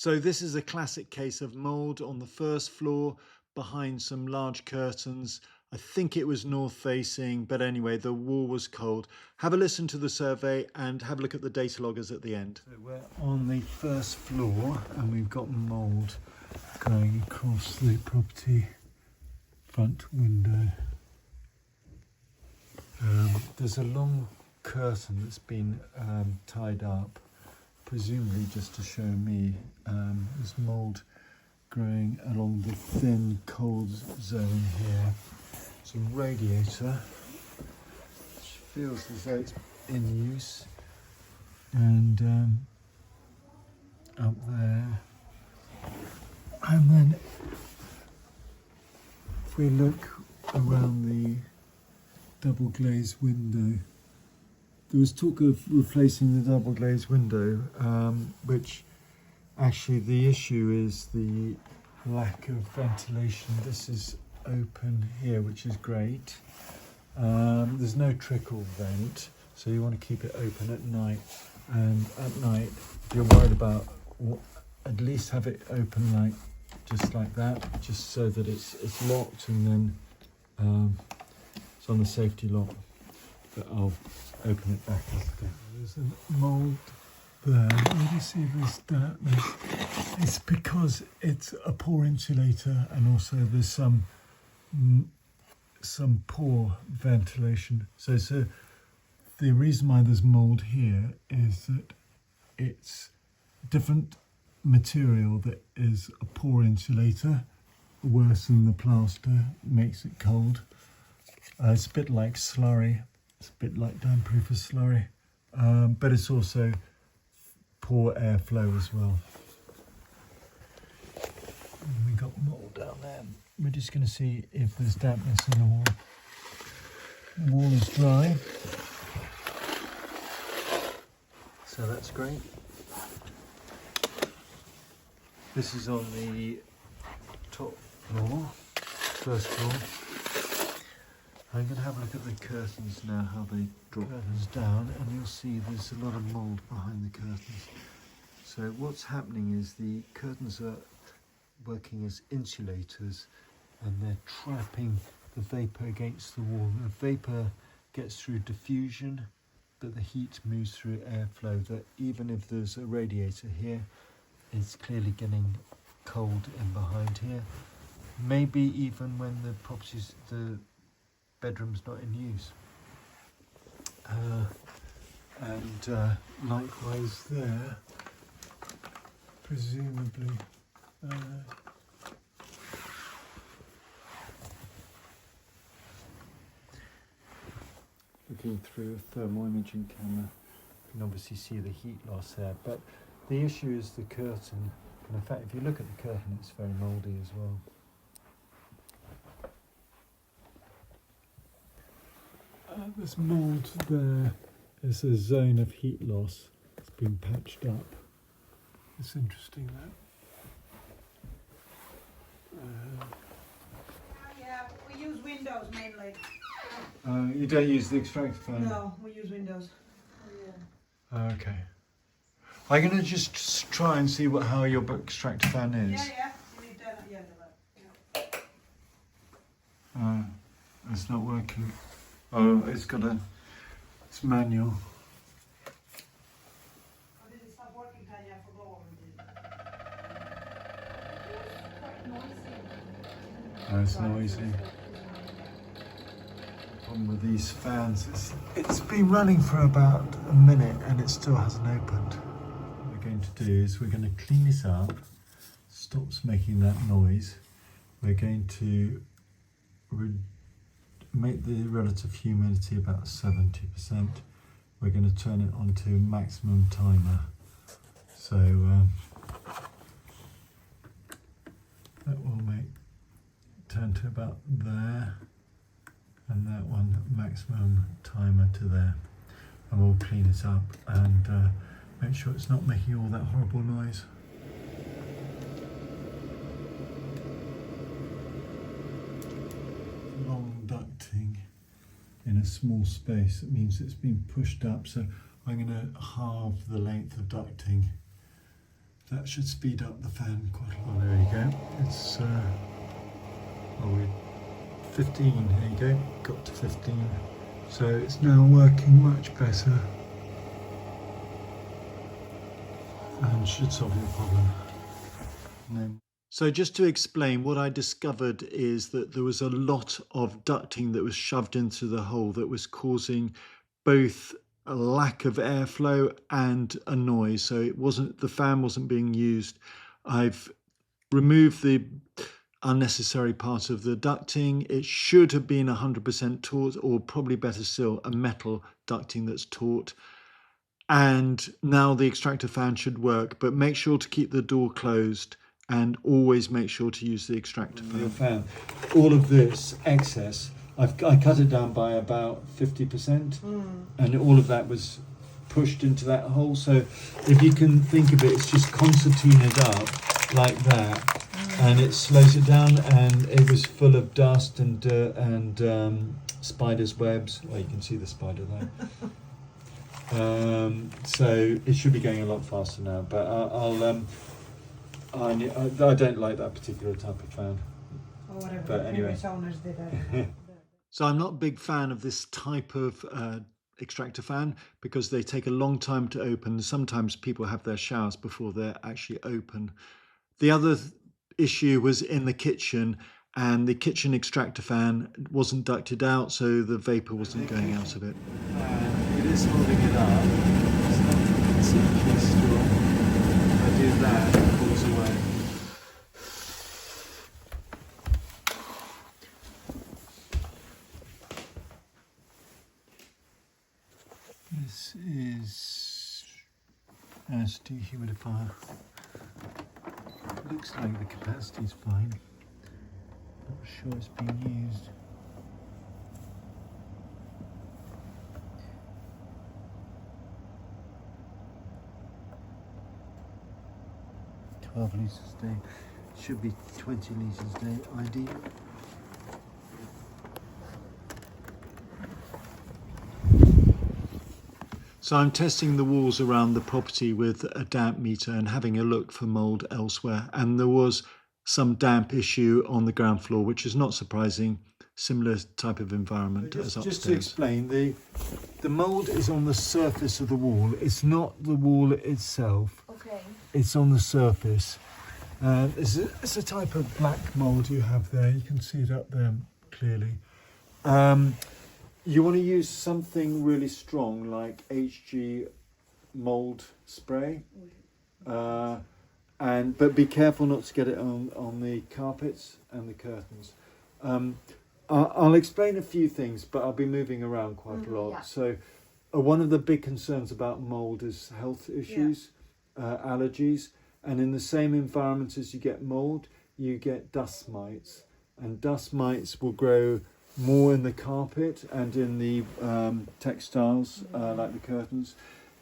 So this is a classic case of mould on the first floor behind some large curtains. I think it was north facing, but anyway, the wall was cold. Have a listen to the survey and have a look at the data loggers at the end. So we're on the first floor and we've got mould going across the property front window. There's a long curtain that's been tied up, presumably just to show me there's mould growing along the thin cold zone here. It's a radiator which feels as though it's in use, and up there, and then if we look around the double glazed window, there was talk of replacing the double glazed window, which actually the issue is the lack of ventilation. This is open here, which is great. There's no trickle vent, so you want to keep it open at night. And at night, if you're worried about, at least have it open like just like that, just so that it's locked, and then it's on the safety lock. But I'll open it back up again. There's a mould there. Where do you see this dampness? It's because it's a poor insulator, and also there's some poor ventilation. So the reason why there's mould here is that it's different material that is a poor insulator, worse than the plaster, makes it cold. It's a bit like slurry. It's a bit like damp-proof as slurry, but it's also poor airflow as well. And we got mould down there. We're just going to see if there's dampness in the wall. The wall is dry, so that's great. This is on the top floor, first floor. I'm going to have a look at the curtains now, how they drop curtains down, and you'll see there's a lot of mould behind the curtains. So what's happening is the curtains are working as insulators, and they're trapping the vapour against the wall. The vapour gets through diffusion, but the heat moves through airflow, that even if there's a radiator here, it's clearly getting cold in behind here. Maybe even when the bedroom's not in use. And likewise there, presumably. Looking through a thermal imaging camera, you can obviously see the heat loss there, but the issue is the curtain. And in fact, if you look at the curtain, it's very mouldy as well. There's mould there. There's a zone of heat loss. It's been patched up. It's interesting that. Yeah, we use windows mainly. You don't use the extractor fan? No, we use windows. Yeah. Okay. I'm going to just try and see how your extractor fan is. Yeah. You need that. Yeah. It's not working. Oh, it's it's manual. Oh, did it stop working, Tanya? I forgot what we did. It's noisy. The problem with these fans is it's been running for about a minute and it still hasn't opened. What we're going to do is we're going to clean this up, stops making that noise. We're going to make the relative humidity about 70%. We're going to turn it on to maximum timer. So that will turn to about there, and that one maximum timer to there. And we'll clean it up and make sure it's not making all that horrible noise. Long ducting in a small space, it means it's been pushed up, so I'm going to halve the length of ducting. That should speed up the fan quite a lot. There you go. It's, we 15, there you go, got to 15. So it's now working much better and should solve your problem. So just to explain, what I discovered is that there was a lot of ducting that was shoved into the hole that was causing both a lack of airflow and a noise. So the fan wasn't being used. I've removed the unnecessary part of the ducting. It should have been 100% taut, or probably better still, a metal ducting that's taut. And now the extractor fan should work, but make sure to keep the door closed and always make sure to use the extractor fan. All of this excess, I cut it down by about 50%, and all of that was pushed into that hole. So if you can think of it, it's just concertinaed up like that, and it slows it down, and it was full of dust and dirt and spiders' webs. Well, you can see the spider there. So it should be going a lot faster now, but I don't like that particular type of fan. Or whatever But the anyway. previous owners did. So I'm not a big fan of this type of extractor fan because they take a long time to open. Sometimes people have their showers before they're actually open. The other issue was in the kitchen, and the kitchen extractor fan wasn't ducted out, so the vapor wasn't going out of it. It is holding it up. It's not particularly strong. If I do that, it falls away. This is as dehumidifier. Looks like the capacity's fine. Not sure it's being used. $12 litres a day. Should be 20 litres a day, ideally. So I'm testing the walls around the property with a damp meter and having a look for mould elsewhere. And there was some damp issue on the ground floor, which is not surprising. Similar type of environment as upstairs. Just to explain, the mould is on the surface of the wall. It's not the wall itself. Okay. It's on the surface. It's a type of black mould you have there. You can see it up there clearly. You want to use something really strong like HG mould spray, but be careful not to get it on the carpets and the curtains. I'll explain a few things, but I'll be moving around quite a lot. Yeah. So one of the big concerns about mould is health issues, allergies, and in the same environment as you get mould, you get dust mites, and dust mites will grow more in the carpet and in the textiles, like the curtains.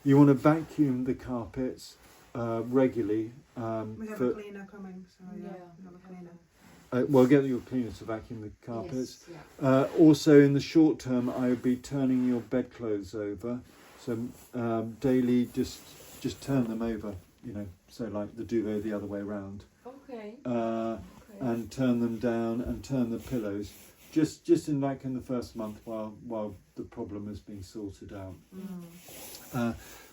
You want to vacuum the carpets regularly. We have a cleaner coming, so we have a cleaner. Well, get your cleaner to vacuum the carpets. Yes, yeah. Also, in the short term, I would be turning your bedclothes over. So daily, just turn them over. You know, so like the duvet the other way around. Okay. And turn them down and turn the pillows. Just in the first month while the problem is being sorted out.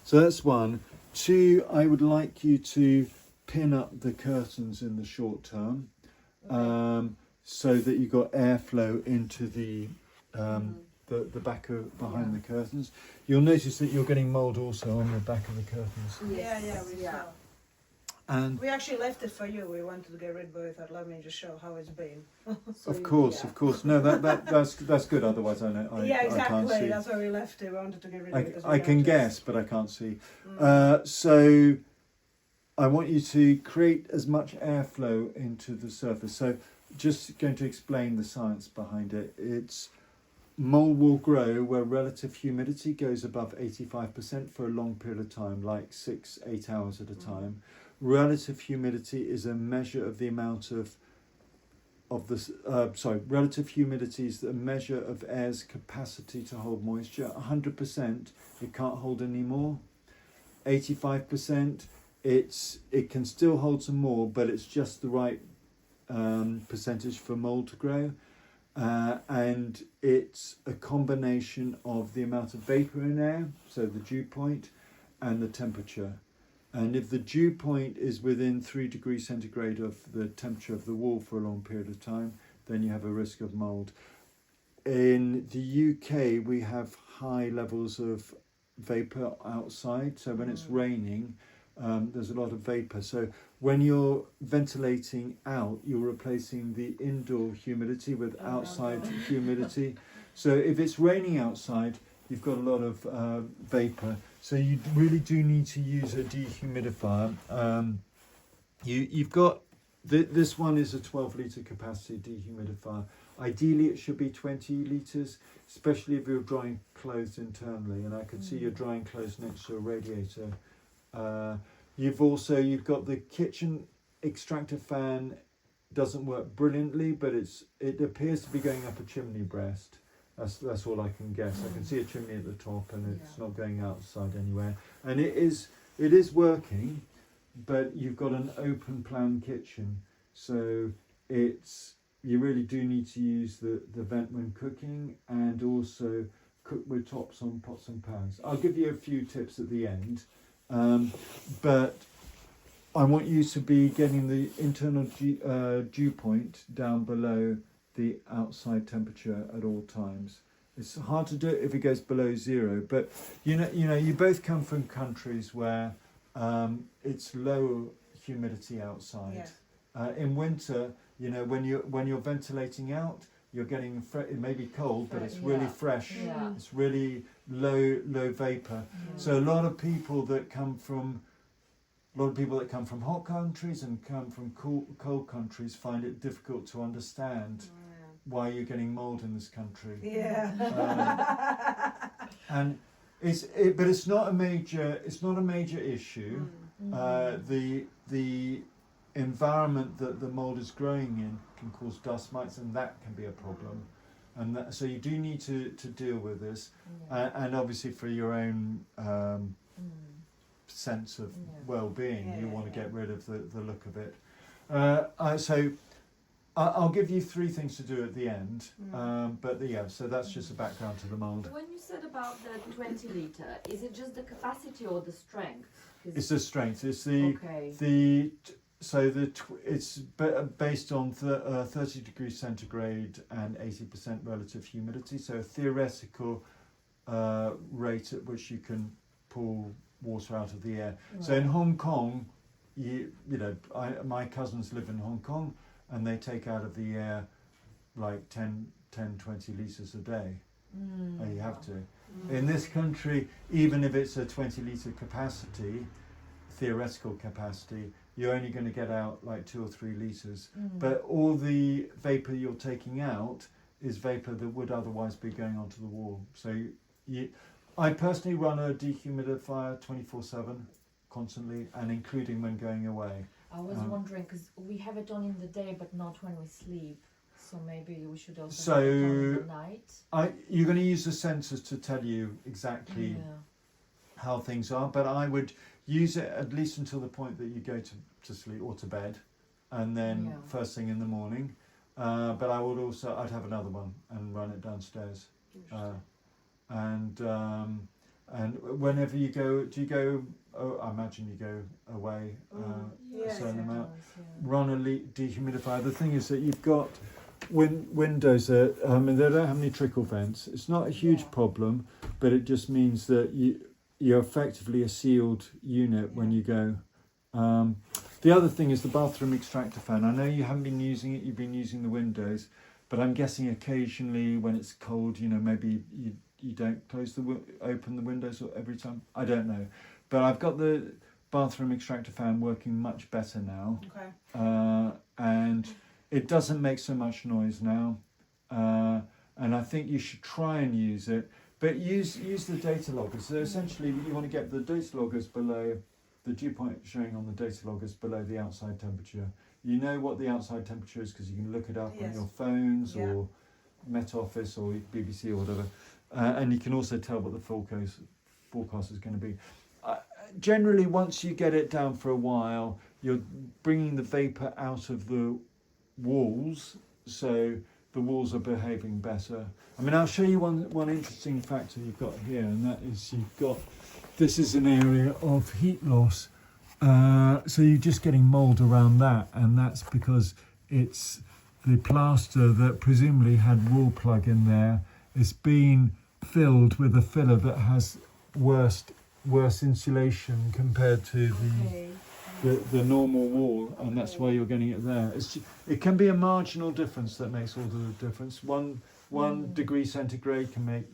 So that's one. Two, I would like you to pin up the curtains in the short term, so that you've got airflow into the back behind the curtains. You'll notice that you're getting mould also on the back of the curtains. Yeah, we saw. And We actually left it for you. We wanted to get rid of it. We thought, let me just show how it's been. of course. No, that's good. Otherwise, I can't see. That's why we left it. We wanted to get rid of it. I can guess, but I can't see. So I want you to create as much airflow into the surface. So just going to explain the science behind it. It's mould will grow where relative humidity goes above 85% for a long period of time, like 6-8 hours at a time. Relative humidity is a measure of the amount relative humidity is a measure of air's capacity to hold moisture. 100%, it can't hold any more. 85%, it can still hold some more, but it's just the right percentage for mould to grow. And it's a combination of the amount of vapour in air, so the dew point, and the temperature. And if the dew point is within 3 degrees centigrade of the temperature of the wall for a long period of time, then you have a risk of mould. In the UK, we have high levels of vapour outside, so when it's raining, there's a lot of vapour. So when you're ventilating out, you're replacing the indoor humidity with outside humidity. So if it's raining outside, you've got a lot of vapour. So you really do need to use a dehumidifier. You've got, this one is a 12 litre capacity dehumidifier. Ideally it should be 20 litres, especially if you're drying clothes internally. And I can see you're drying clothes next to a radiator. You've got the kitchen extractor fan. Doesn't work brilliantly, but it appears to be going up a chimney breast. That's all I can guess. I can see a chimney at the top, and it's not going outside anywhere. And it is working, but you've got an open plan kitchen, so you really do need to use the vent when cooking, and also cook with tops on pots and pans. I'll give you a few tips at the end, but I want you to be getting the internal dew point down below the outside temperature at all times. It's hard to do it if it goes below 0, but you both come from countries where it's low humidity outside. Yes. In winter, when you're ventilating out, you're getting it may be cold, but it's really fresh. Yeah. It's really low vapor. So a lot of people that come from hot countries and come from cold countries find it difficult to understand why you're getting mould in this country. Yeah. And but it's not a major issue. The environment that the mould is growing in can cause dust mites, and that can be a problem. And so you do need to deal with this, and obviously for your own sense of well-being, you want to get rid of the look of it. So I'll give you 3 things to do at the end, so that's just a background to the mould. When you said about the 20 litre, is it just the capacity or the strength? It's the strength. It's it's based on 30 degrees centigrade and 80% relative humidity. So a theoretical rate at which you can pull water out of the air. Right. So in Hong Kong, my cousins live in Hong Kong, and they take out of the air like 10, 20 litres a day. You have to. In this country, even if it's a 20 litre capacity, theoretical capacity, you're only going to get out like 2 or 3 litres. But all the vapour you're taking out is vapour that would otherwise be going onto the wall. So I personally run a dehumidifier 24/7, constantly, and including when going away. I was wondering, because we have it on in the day, but not when we sleep. So maybe we should also have it on in the night. You're going to use the sensors to tell you exactly how things are, but I would use it at least until the point that you go to sleep or to bed, and then first thing in the morning. But I'd have another one and run it downstairs. And whenever you go, I imagine you go away a certain amount. Run a dehumidifier. The thing is that you've got windows that they don't have any trickle vents. It's not a huge problem, but it just means that you're effectively a sealed unit when you go. The other thing is the bathroom extractor fan. I know you haven't been using it, you've been using the windows, but I'm guessing occasionally when it's cold, maybe you don't open the windows every time. I don't know. But I've got the bathroom extractor fan working much better now. Okay. And it doesn't make so much noise now. And I think you should try and use it. But use the data loggers. So essentially you want to get the data loggers below, the dew point showing on the data loggers below the outside temperature. You know what the outside temperature is because you can look it up on your phones or Met Office or BBC or whatever. And you can also tell what the forecast is going to be. generally, once you get it down for a while, you're bringing the vapor out of the walls, so the walls are behaving better. I mean, I'll show you one interesting factor you've got here, and that is this is an area of heat loss. So you're just getting mould around that, and that's because it's the plaster that presumably had wall plug in there. It's been filled with a filler that has worse insulation compared to the normal wall, and that's why you're getting it there. It can be a marginal difference that makes all the difference. One degree centigrade can make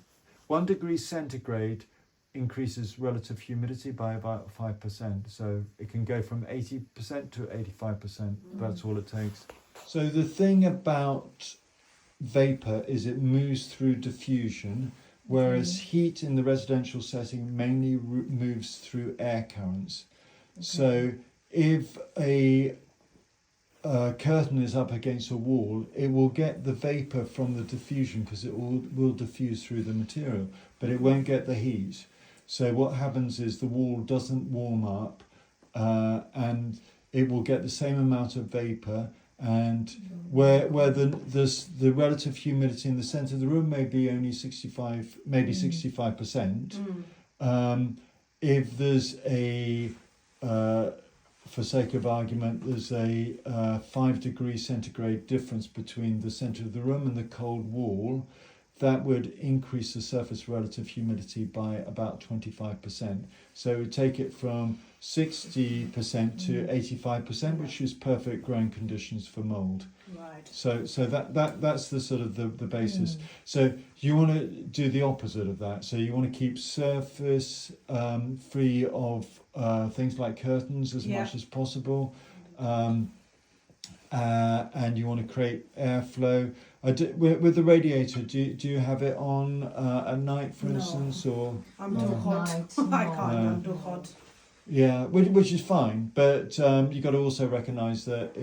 1 degree centigrade increases relative humidity by about 5%. So it can go from 80% to 85%. That's all it takes. So the thing about vapor is it moves through diffusion, whereas heat in the residential setting mainly moves through air currents. So if a curtain is up against a wall, it will get the vapor from the diffusion because it will diffuse through the material, but it won't get the heat. So what happens is the wall doesn't warm up, and it will get the same amount of vapor. And where the relative humidity in the centre of the room may be only 65%. If there's for sake of argument, there's a 5 degree centigrade difference between the centre of the room and the cold wall, that would increase the surface relative humidity by about 25%. So it would take it from 60% to 85%, which is perfect growing conditions for mould. Right. So that's the sort of the basis. So you want to do the opposite of that. So you want to keep surface free of things like curtains as much as possible, and you want to create airflow. With the radiator, do you have it on at night, for instance, or? I'm too hot. I can't. I'm too hot. Yeah, which is fine, but you've got to also recognise that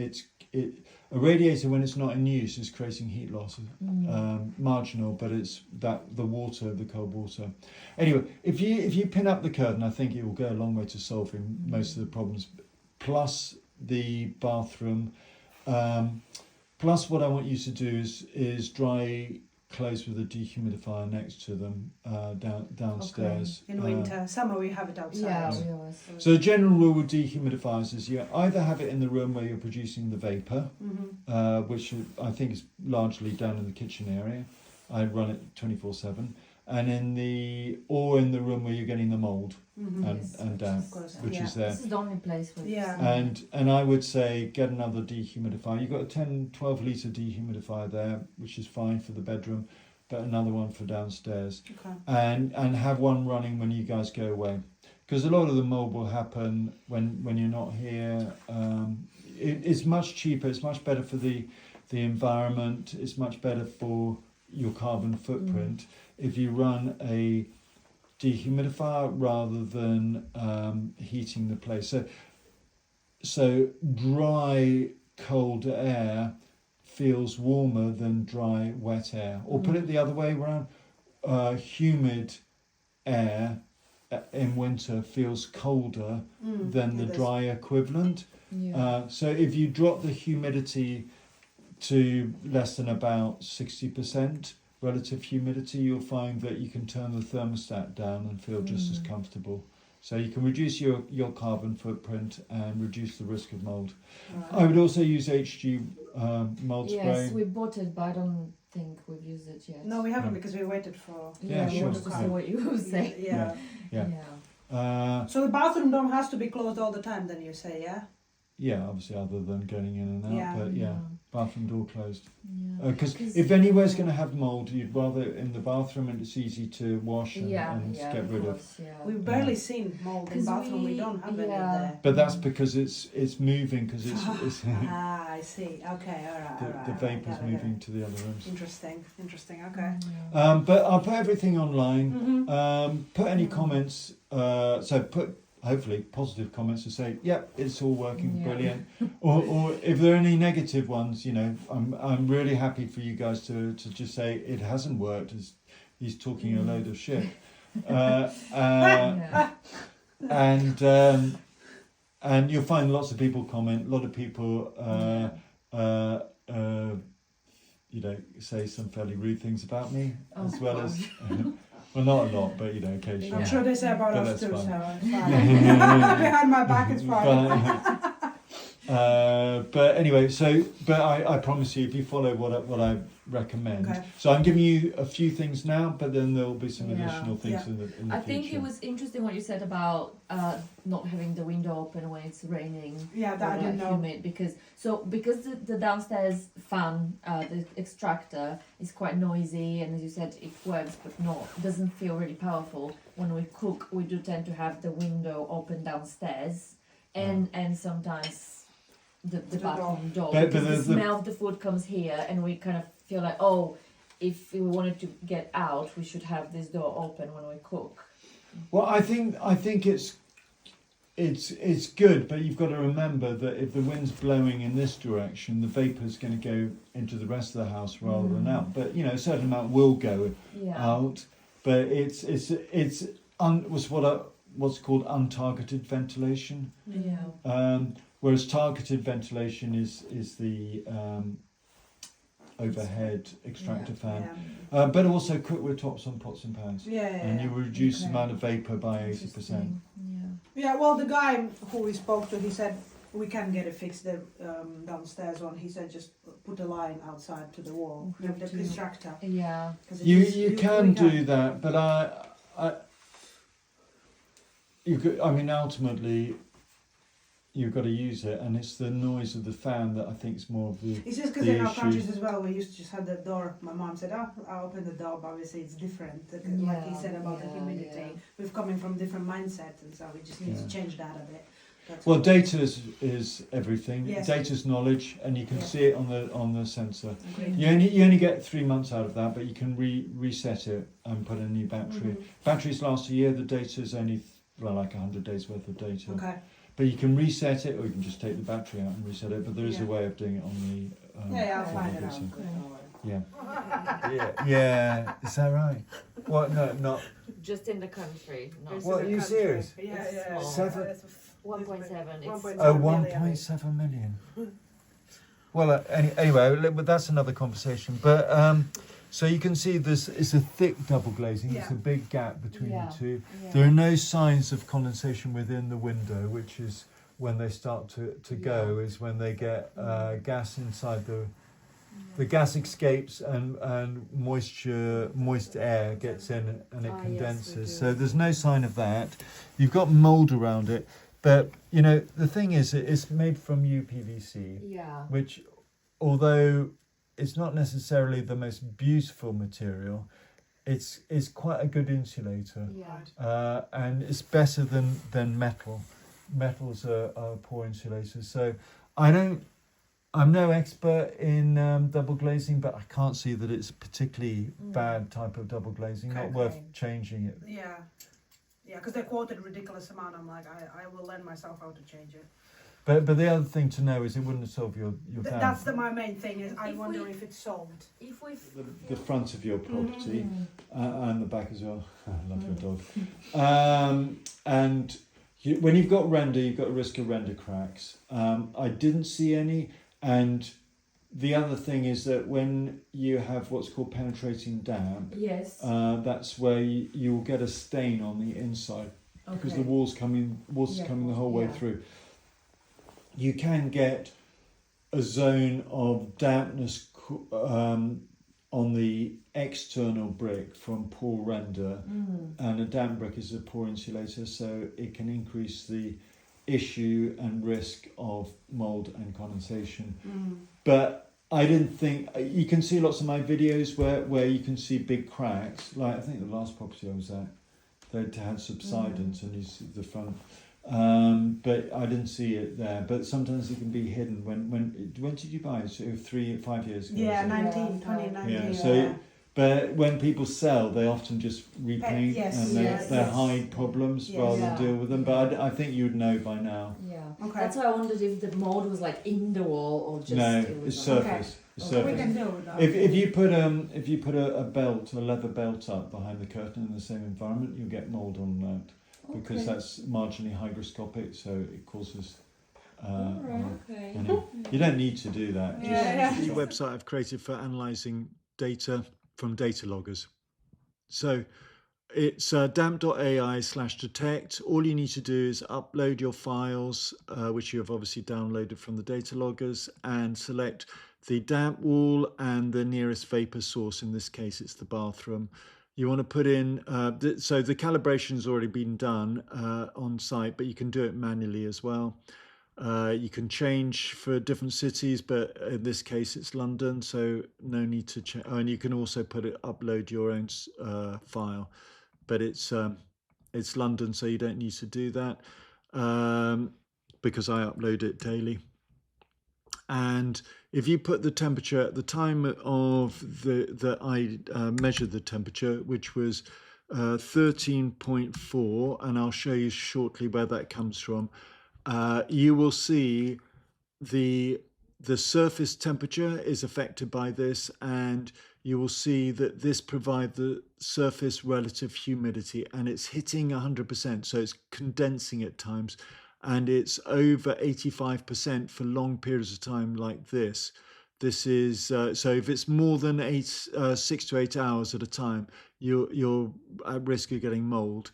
a radiator, when it's not in use, is creating heat loss, marginal, but it's the cold water. Anyway, if you pin up the curtain, I think it will go a long way to solving most of the problems. Plus the bathroom. Plus, what I want you to do is dry clothes with a dehumidifier next to them downstairs. In winter, summer we have it outside. Yeah, we always. So the general rule with dehumidifiers is you either have it in the room where you're producing the vapour, which I think is largely down in the kitchen area. I run it 24/7, and in the room where you're getting the mould and damp, which is there. This is the only place where. And I would say get another dehumidifier. You've got a 10-12 litre dehumidifier there, which is fine for the bedroom, but another one for downstairs. Okay. And have one running when you guys go away, because a lot of the mould will happen when you're not here. It's much cheaper. It's much better for the environment. It's much better for your carbon footprint if you run a dehumidifier rather than heating the place. So dry, cold air feels warmer than dry, wet air. Or put it the other way around, humid air in winter feels colder than the dry equivalent. So if you drop the humidity to less than about 60% relative humidity, you'll find that you can turn the thermostat down and feel just as comfortable. So you can reduce your carbon footprint and reduce the risk of mould. Right. I would also use HG mould spray. Yes, we bought it, but I don't think we've used it yet. No, we haven't because we waited for. Yeah, sure. wanted to see what you would say. Yeah. So the bathroom door has to be closed all the time, then you say, yeah? Yeah, obviously, other than getting in and out, but bathroom door closed. Yeah. Because if anywhere's going to have mould, you'd rather in the bathroom, and it's easy to wash and get rid of. We've barely seen mould in bathroom. We don't have any there. But that's because it's moving, because it's I see. Okay, all right. The vapour's moving to the other rooms. Interesting. Okay. But I'll put everything online. Put any comments. So put hopefully positive comments to say, yep, it's all working brilliant. Or if there are any negative ones, I'm really happy for you guys to just say it hasn't worked. He's talking a load of shit. and you'll find lots of people comment. A lot of people, say some fairly rude things about me, as well as. Well, not a lot, but occasionally. I'm sure they say about But us that's too, fine. so it's fine. Behind my back, it's fine. But anyway, but I promise you, if you follow what I recommend. Okay. So I'm giving you a few things now, but then there will be some Yeah. additional things in the I future. think it was interesting what you said about not having the window open when it's raining. Yeah, that I or didn't know. humid because the downstairs fan, the extractor is quite noisy, and as you said, it works but doesn't feel really powerful. When we cook, we do tend to have the window open downstairs, and sometimes the bathroom door, But because the the- smell of the food comes here, and we kind of feel like, if we wanted to get out, we should have this door open when we cook. Well, I think it's good, but you've got to remember that if the wind's blowing in this direction, the vapour's going to go into the rest of the house rather than out. But a certain amount will go out. But it's what's called untargeted ventilation. Yeah. Whereas targeted ventilation is the overhead extractor fan. Yeah. But also cook with tops on pots and pans. And you Yeah. reduce the Okay. amount of vapour by 80%. Interesting. Yeah, well, the guy who we spoke to, he said we can get it fixed the downstairs one. He said just put a line outside to the wall, We have the to- extractor. Yeah. 'Cause it You is- you we can do that, but ultimately you've got to use it, and it's the noise of the fan that I think is more of the. It's just because the in our issue. countries as well, we used to just have the door. My mom said, I'll open the door, but obviously it's different. Like he said about the humidity. Yeah. We've coming from different mindsets, and so we just need Yeah. to change that a bit. That's Well, all. data is everything. Yes. Data's knowledge, and you can Yeah. see it on the sensor. Agreed. You only get 3 months out of that, but you can reset it and put a new battery. Mhm. Batteries last a year. The data's only like 100 days worth of data. Okay. But you can reset it, or you can just take the battery out and reset it. But there is Yeah. a way of doing it on the. Yeah, I'll on find the it out. PC. Good, don't worry. Yeah. Is that right? What? No, not. Just in the country. Not What, are you serious? Yeah. Small. Seven- 1.7. It's 1.7 Oh, million. 1.7 million. Well, anyway, but that's another conversation. But so you can see this is a thick double glazing. There's Yeah. a big gap between Yeah. the two. Yeah. There are no signs of condensation within the window, which is when they start to go, is when they get gas inside the gas escapes and moist air gets in and it Ah, yes, we condenses. do. So there's no sign of that. You've got mould around it, but the thing is, it's made from UPVC, Yeah. which, although it's not necessarily the most beautiful material, it's quite a good insulator. Yeah. And it's better than metal. Metals are poor insulators. So I'm no expert in double glazing, but I can't see that it's a particularly bad type of double glazing. Not Okay. worth changing it. Yeah. Yeah, because they quoted a ridiculous amount. I'm like, I will lend myself how to change it. But the other thing to know is it wouldn't solve your van. That's my main thing. Is I If wonder we- if it's sold. If we. the front of your property and the back as well. I love your dog. And when you've got render, you've got a risk of render cracks. I didn't see any. And the other thing is that when you have what's called penetrating damp, Yes. that's where you will get a stain on the inside because the water's coming the whole way through. You can get a zone of dampness on the external brick from poor render, and a damp brick is a poor insulator, so it can increase the issue and risk of mould and condensation. But I didn't think you can see lots of my videos where you can see big cracks. Like I think the last property I was at, they had subsidence and you see the front. But I didn't see it there. But sometimes it can be hidden. When did you buy it? So 5 years ago. Yeah, was it? 2019. Yeah. So, but when people sell, they often just repaint Yes, and they yes, hide problems Yes. rather than Yeah. deal with them. But I think you would know by now. Yeah. Okay. That's why I wondered if the mold was like in the wall or just. No, it was it's like- surface. It's Okay. We surface. can do that. If you put a leather belt up behind the curtain in the same environment, you'll get mould on that. because Okay. that's marginally hygroscopic, so it causes. Alright, okay. You don't need to do that. Yeah, The website I've created for analysing data from data loggers. So it's damp.ai/detect. All you need to do is upload your files, which you have obviously downloaded from the data loggers, and select the damp wall and the nearest vapor source. In this case, it's the bathroom. You want to put in, so the calibration's already been done on site, but you can do it manually as well. You can change for different cities, but in this case it's London, so no need to change. Oh, and you can also upload your own file, but it's London, so you don't need to do that because I upload it daily. And if you put the temperature at the time of that I measured the temperature, which was 13.4, and I'll show you shortly where that comes from, you will see the surface temperature is affected by this, and you will see that this provides the surface relative humidity, and it's hitting 100%, so it's condensing at times, and it's over 85% for long periods of time like this. This is so if it's more than 6 to 8 hours at a time, you're at risk of getting mold.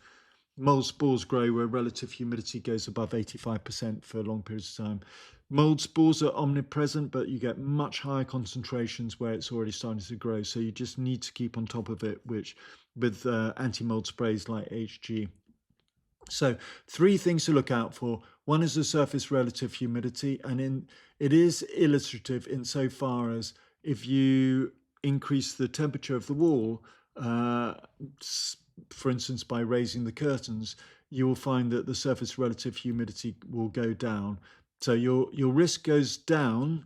Mold spores grow where relative humidity goes above 85% for long periods of time. Mold spores are omnipresent, but you get much higher concentrations where it's already starting to grow. So you just need to keep on top of it, which with anti-mold sprays like HG. So 3 things to look out for. One is the surface relative humidity, and it is illustrative insofar as if you increase the temperature of the wall, for instance, by raising the curtains, you will find that the surface relative humidity will go down. So your risk goes down.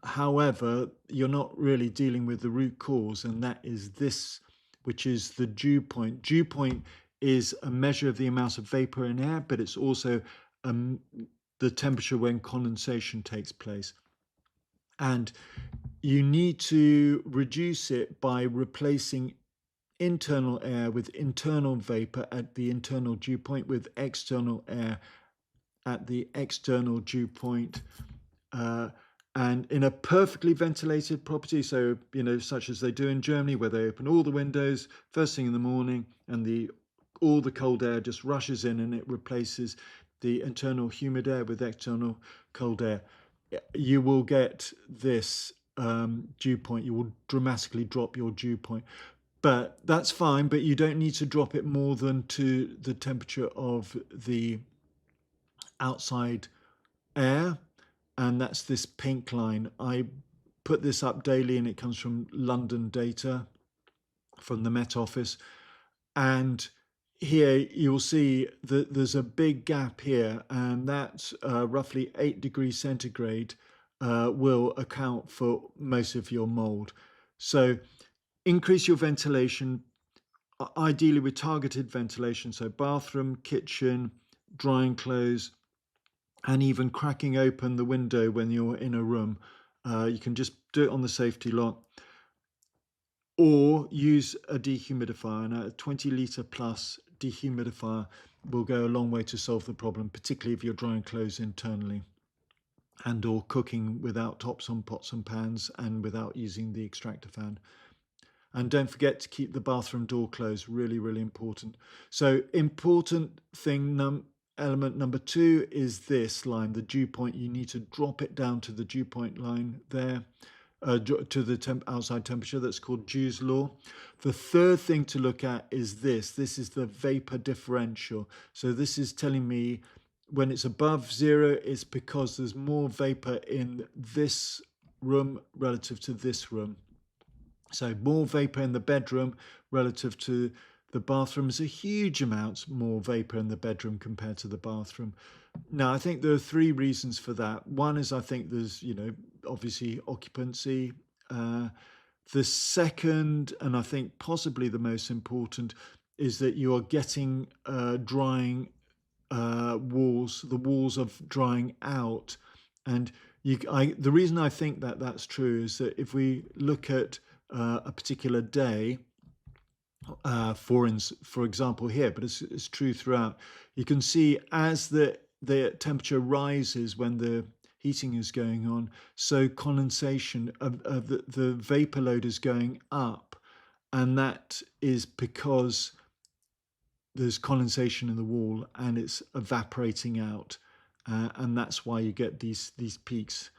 However, you're not really dealing with the root cause, and that is this, which is the dew point. Dew point is a measure of the amount of vapor in air, but it's also the temperature when condensation takes place. And you need to reduce it by replacing internal air with internal vapor at the internal dew point with external air at the external dew point. And in a perfectly ventilated property, so such as they do in Germany, where they open all the windows first thing in the morning, and all the cold air just rushes in, and it replaces the internal humid air with external cold air, you will get this dew point. You will dramatically drop your dew point. But that's fine, but you don't need to drop it more than to the temperature of the outside air, and that's this pink line. I put this up daily, and it comes from London data from the Met Office. And here you'll see that there's a big gap here, and that's roughly 8 degrees centigrade will account for most of your mold. So increase your ventilation, ideally with targeted ventilation, so bathroom, kitchen, drying clothes, and even cracking open the window when you're in a room. You can just do it on the safety lock, or use a dehumidifier. And a 20-litre plus dehumidifier will go a long way to solve the problem, particularly if you're drying clothes internally and or cooking without tops on pots and pans and without using the extractor fan. And don't forget to keep the bathroom door closed, really, really important. So important thing, element number 2 is this line, the dew point. You need to drop it down to the dew point line there, to the outside temperature. That's called Dew's law. The third thing to look at is this. This is the vapor differential. So this is telling me when it's above 0, it's because there's more vapor in this room relative to this room. So more vapor in the bedroom relative to the bathroom is a huge amount more vapor in the bedroom compared to the bathroom. Now, I think there are 3 reasons for that. One is I think there's, obviously occupancy. The second, and I think possibly the most important, is that you are getting drying walls, the walls of drying out. And the reason I think that that's true is that if we look at a particular day, for example here, but it's true throughout. You can see as the temperature rises when the heating is going on, so condensation of the vapor load is going up, and that is because there's condensation in the wall and it's evaporating out, and that's why you get these peaks.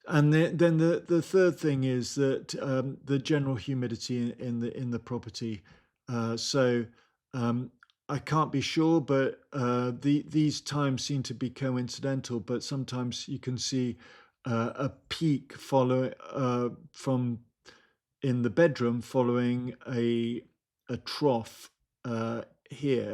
And then the third thing is that the general humidity in the property. So I can't be sure, but these times seem to be coincidental. But sometimes you can see a peak follow from in the bedroom following a trough here.